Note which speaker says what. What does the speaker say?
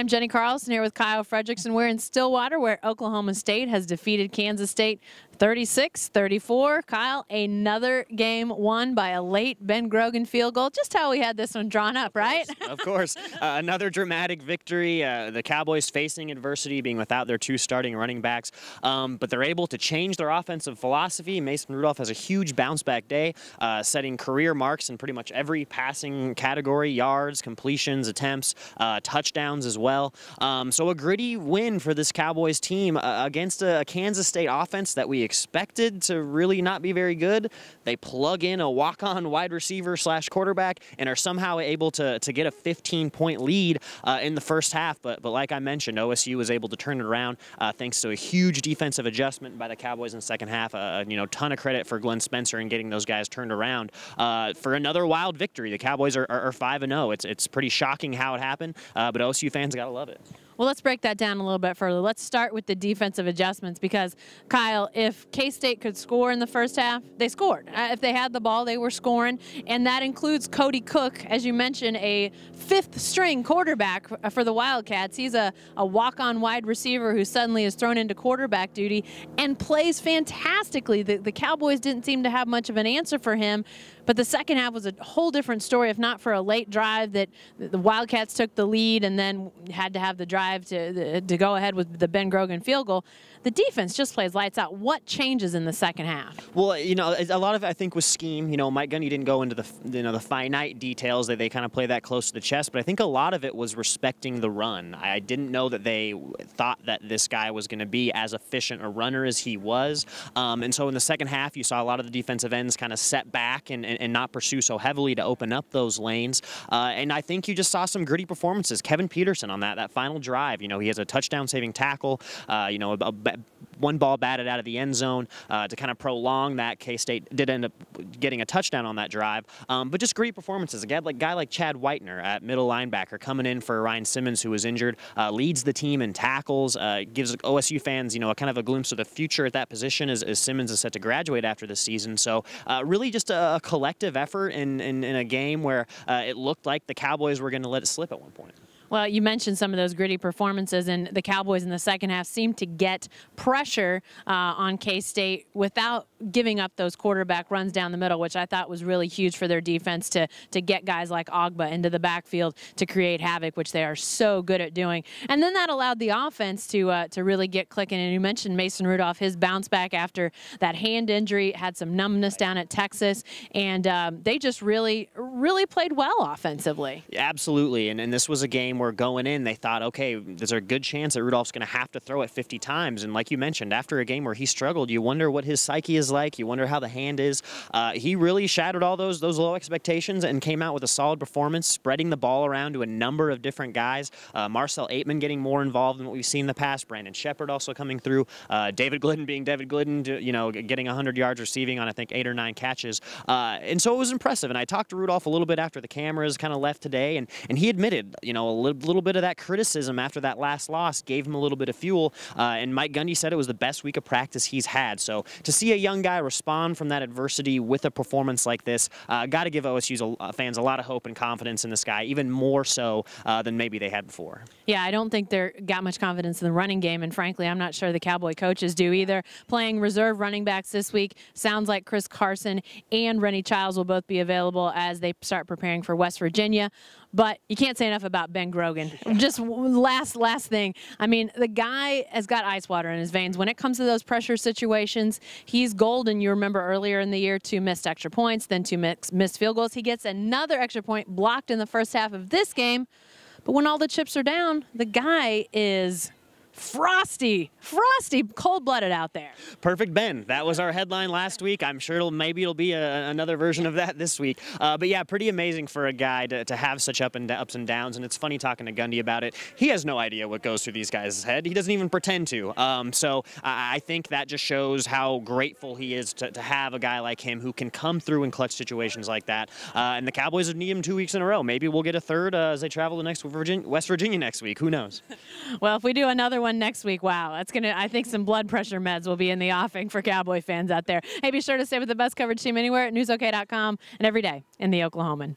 Speaker 1: I'm Jenni Carlson here with Kyle Fredrickson. We're in Stillwater, where Oklahoma State has defeated Kansas State 36-34. Kyle, another game won by a late Ben Grogan field goal. Just how we had this one drawn up, right?
Speaker 2: Of course. Another dramatic victory. The Cowboys facing adversity, being without their two starting running backs. But they're able to change their offensive philosophy. Mason Rudolph has a huge bounce-back day, setting career marks in pretty much every passing category: yards, completions, attempts, touchdowns as well. So a gritty win for this Cowboys team against a Kansas State offense that we expected to really not be very good. They plug in a walk-on wide receiver / quarterback and are somehow able to get a 15-point lead in the first half. But like I mentioned, OSU was able to turn it around thanks to a huge defensive adjustment by the Cowboys in the second half. Ton of credit for Glenn Spencer in getting those guys turned around for another wild victory. The Cowboys are 5-0. It's pretty shocking how it happened, but OSU fans gotta love it.
Speaker 1: Well, let's break that down a little bit further. Let's start with the defensive adjustments because, Kyle, if K-State could score in the first half, they scored. If they had the ball, they were scoring, and that includes Cody Cook, as you mentioned, a fifth-string quarterback for the Wildcats. He's a walk-on wide receiver who suddenly is thrown into quarterback duty and plays fantastically. The Cowboys didn't seem to have much of an answer for him, but the second half was a whole different story, if not for a late drive that the Wildcats took the lead and then had to have the drive to go ahead with the Ben Grogan field goal. The defense just plays lights out. What changes in the second half?
Speaker 2: Well, a lot of it, I think, was scheme. Mike Gundy didn't go into the finite details. They kind of play that close to the chest, but I think a lot of it was respecting the run. I didn't know that they thought that this guy was going to be as efficient a runner as he was. And so in the second half, you saw a lot of the defensive ends kind of set back and not pursue so heavily to open up those lanes. And I think you just saw some gritty performances. Kevin Peterson on that final drive, he has a touchdown-saving tackle, one ball batted out of the end zone to kind of prolong that. K-State did end up getting a touchdown on that drive. But just great performances. A guy like Chad Whitener at middle linebacker coming in for Ryan Simmons, who was injured, leads the team in tackles, gives OSU fans, a kind of a glimpse of the future at that position as Simmons is set to graduate after this season. So really just a collective effort in a game where it looked like the Cowboys were going to let it slip at one point.
Speaker 1: Well, you mentioned some of those gritty performances, and the Cowboys in the second half seemed to get pressure on K-State without giving up those quarterback runs down the middle, which I thought was really huge for their defense to get guys like Ogba into the backfield to create havoc, which they are so good at doing. And then that allowed the offense to really get clicking. And you mentioned Mason Rudolph, his bounce back after that hand injury, had some numbness down at Texas, and they just really played well offensively.
Speaker 2: Absolutely, and this was a game where going in, they thought, okay, there's a good chance that Rudolph's going to have to throw it 50 times. And like you mentioned, after a game where he struggled, you wonder what his psyche is like. You wonder how the hand is. He really shattered all those low expectations and came out with a solid performance, spreading the ball around to a number of different guys. Marcel Aitman getting more involved than what we've seen in the past. Brandon Shepard also coming through. David Glidden being David Glidden, getting 100 yards receiving on, I think, 8 or 9 catches. And so it was impressive. And I talked to Rudolph a little bit after the cameras kind of left today, and he admitted, a little bit of that criticism after that last loss gave him a little bit of fuel, and Mike Gundy said it was the best week of practice he's had. So to see a young guy respond from that adversity with a performance like this, got to give OSU's fans a lot of hope and confidence in this guy, even more so than maybe they had before.
Speaker 1: Yeah, I don't think they're got much confidence in the running game, and frankly, I'm not sure the Cowboy coaches do either. Playing reserve running backs this week, sounds like Chris Carlson and Rennie Childs will both be available as they start preparing for West Virginia. But you can't say enough about Ben Grogan. Just last thing. I mean, the guy has got ice water in his veins. When it comes to those pressure situations, he's golden. You remember earlier in the year, 2 missed extra points, then 2 missed field goals. He gets another extra point blocked in the first half of this game. But when all the chips are down, the guy is frosty, cold-blooded out there.
Speaker 2: Perfect Ben. That was our headline last week. I'm sure maybe it'll be another version of that this week. But yeah, pretty amazing for a guy to have such ups and downs. And it's funny talking to Gundy about it. He has no idea what goes through these guys' head. He doesn't even pretend to. So I think that just shows how grateful he is to have a guy like him who can come through in clutch situations like that. And the Cowboys would need him 2 weeks in a row. Maybe we'll get a third as they travel to West Virginia next week. Who knows?
Speaker 1: Well, if we do another one next week, wow, that's going to, I think some blood pressure meds will be in the offing for Cowboy fans out there. Hey, be sure to stay with the best coverage team anywhere at newsok.com and every day in the Oklahoman.